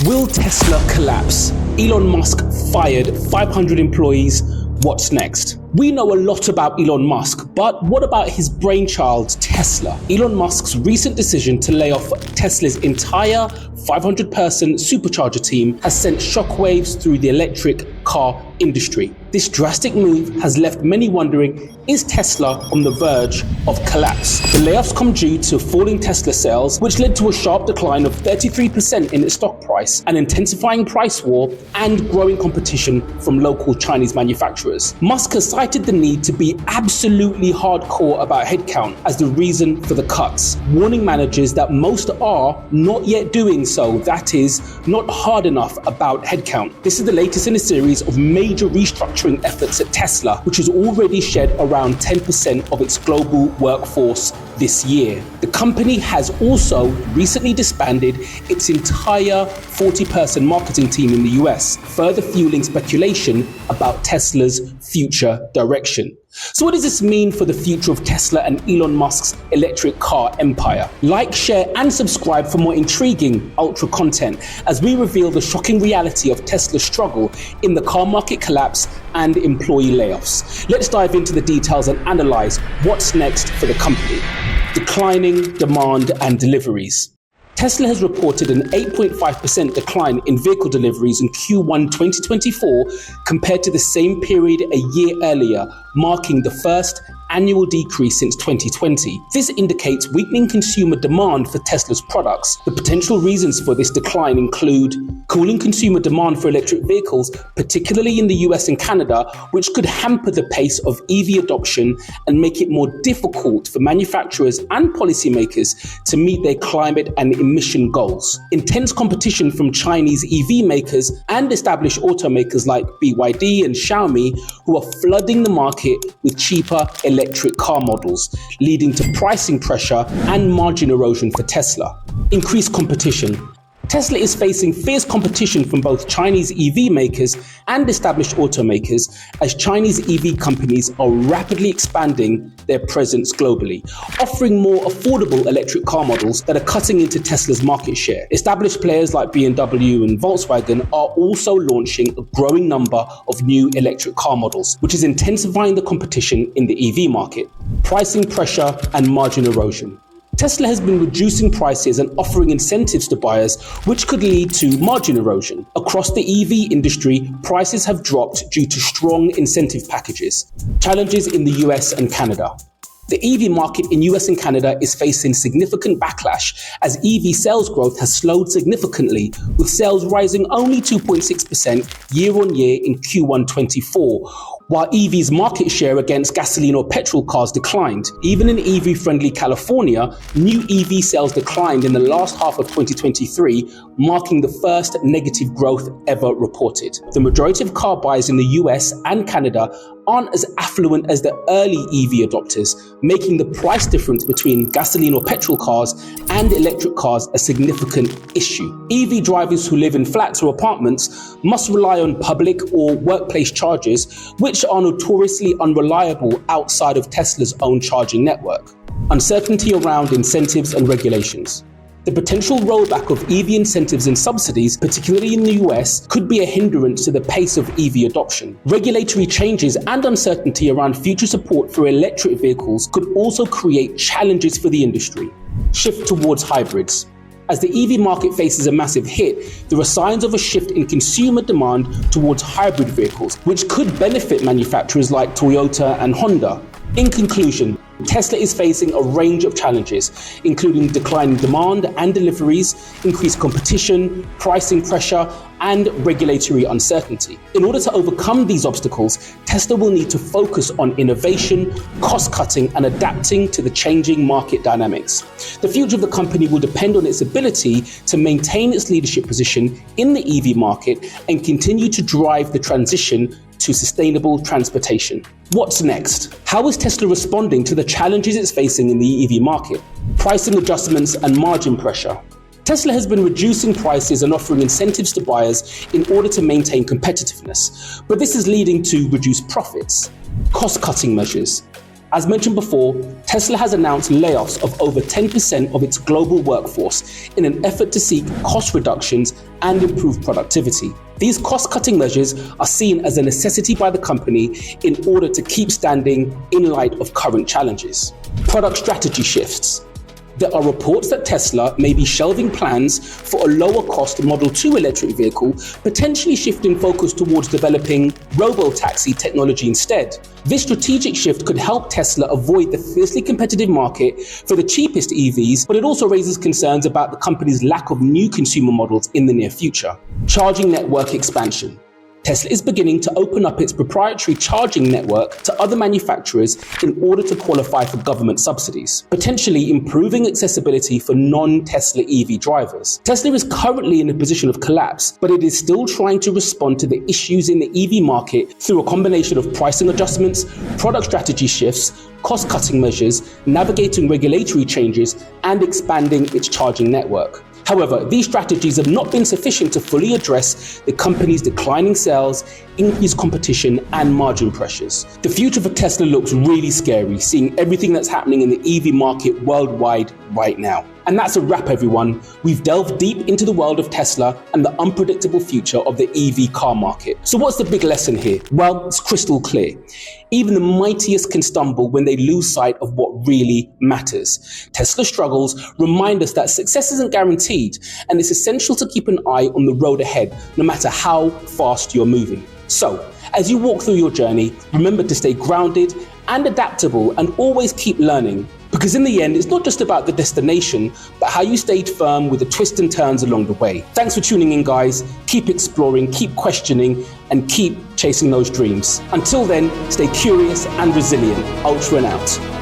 Will Tesla collapse? Elon Musk fired 500 employees. What's next? We know a lot about Elon Musk, but what about his brainchild, Tesla? Elon Musk's recent decision to lay off Tesla's entire 500-person supercharger team has sent shockwaves through the electric car industry. This drastic move has left many wondering, is Tesla on the verge of collapse? The layoffs come due to falling Tesla sales, which led to a sharp decline of 33% in its stock price, an intensifying price war, and growing competition from local Chinese manufacturers. Musk has cited the need to be absolutely hardcore about headcount as the reason for the cuts, warning managers that most are not yet doing so, that is, not hard enough about headcount. This is the latest in a series of major restructuring efforts at Tesla, which has already shed around 10% of its global workforce this year. The company has also recently disbanded its entire 40-person marketing team in the US, further fueling speculation about Tesla's future direction. So what does this mean for the future of Tesla and Elon Musk's electric car empire? Like, share, and subscribe for more intriguing ultra content as we reveal the shocking reality of Tesla's struggle in the car market collapse and employee layoffs. Let's dive into the details and analyze what's next for the company. Declining demand and deliveries. Tesla has reported an 8.5% decline in vehicle deliveries in Q1 2024 compared to the same period a year earlier, marking the first annual decrease since 2020. This indicates weakening consumer demand for Tesla's products. The potential reasons for this decline include cooling consumer demand for electric vehicles, particularly in the US and Canada, which could hamper the pace of EV adoption and make it more difficult for manufacturers and policymakers to meet their climate and emission goals. Intense competition from Chinese EV makers and established automakers like BYD and Xiaomi, who are flooding the market with cheaper electric car models, leading to pricing pressure and margin erosion for Tesla. Increased competition. Tesla is facing fierce competition from both Chinese EV makers and established automakers as Chinese EV companies are rapidly expanding their presence globally, offering more affordable electric car models that are cutting into Tesla's market share. Established players like BMW and Volkswagen are also launching a growing number of new electric car models, which is intensifying the competition in the EV market. Pricing pressure and margin erosion. Tesla has been reducing prices and offering incentives to buyers, which could lead to margin erosion. Across the EV industry, prices have dropped due to strong incentive packages. Challenges in the US and Canada. The EV market in US and Canada is facing significant backlash as EV sales growth has slowed significantly, with sales rising only 2.6% year on year in Q1 24. While EV's market share against gasoline or petrol cars declined. Even in EV-friendly California, new EV sales declined in the last half of 2023, marking the first negative growth ever reported. The majority of car buyers in the US and Canada aren't as affluent as the early EV adopters, making the price difference between gasoline or petrol cars and electric cars a significant issue. EV drivers who live in flats or apartments must rely on public or workplace chargers, which are notoriously unreliable outside of Tesla's own charging network. Uncertainty around incentives and regulations. The potential rollback of EV incentives and subsidies, particularly in the US, could be a hindrance to the pace of EV adoption. Regulatory changes and uncertainty around future support for electric vehicles could also create challenges for the industry. Shift towards hybrids. As the EV market faces a massive hit, there are signs of a shift in consumer demand towards hybrid vehicles, which could benefit manufacturers like Toyota and Honda. In conclusion, Tesla is facing a range of challenges, including declining demand and deliveries, increased competition, pricing pressure, and regulatory uncertainty. In order to overcome these obstacles, Tesla will need to focus on innovation, cost-cutting, and adapting to the changing market dynamics. The future of the company will depend on its ability to maintain its leadership position in the EV market and continue to drive the transition to sustainable transportation. What's next? How is Tesla responding to the challenges it's facing in the EV market? Pricing adjustments and margin pressure. Tesla has been reducing prices and offering incentives to buyers in order to maintain competitiveness, but this is leading to reduced profits. Cost-cutting measures. As mentioned before, Tesla has announced layoffs of over 10% of its global workforce in an effort to seek cost reductions and improve productivity. These cost-cutting measures are seen as a necessity by the company in order to keep standing in light of current challenges. Product strategy shifts. There are reports that Tesla may be shelving plans for a lower-cost Model 2 electric vehicle, potentially shifting focus towards developing robo-taxi technology instead. This strategic shift could help Tesla avoid the fiercely competitive market for the cheapest EVs, but it also raises concerns about the company's lack of new consumer models in the near future. Charging network expansion. Tesla is beginning to open up its proprietary charging network to other manufacturers in order to qualify for government subsidies, potentially improving accessibility for non-Tesla EV drivers. Tesla is currently in a position of collapse, but it is still trying to respond to the issues in the EV market through a combination of pricing adjustments, product strategy shifts, cost-cutting measures, navigating regulatory changes, and expanding its charging network. However, these strategies have not been sufficient to fully address the company's declining sales, increased competition, and margin pressures. The future for Tesla looks really scary, seeing everything that's happening in the EV market worldwide right now. And that's a wrap, everyone. We've delved deep into the world of Tesla and the unpredictable future of the EV car market. So what's the big lesson here? Well, it's crystal clear. Even the mightiest can stumble when they lose sight of what really matters. Tesla struggles remind us that success isn't guaranteed, and it's essential to keep an eye on the road ahead, no matter how fast you're moving. So, as you walk through your journey, remember to stay grounded and adaptable and always keep learning. Because in the end, it's not just about the destination, but how you stayed firm with the twists and turns along the way. Thanks for tuning in, guys. Keep exploring, keep questioning, and keep chasing those dreams. Until then, stay curious and resilient. Ultra and out.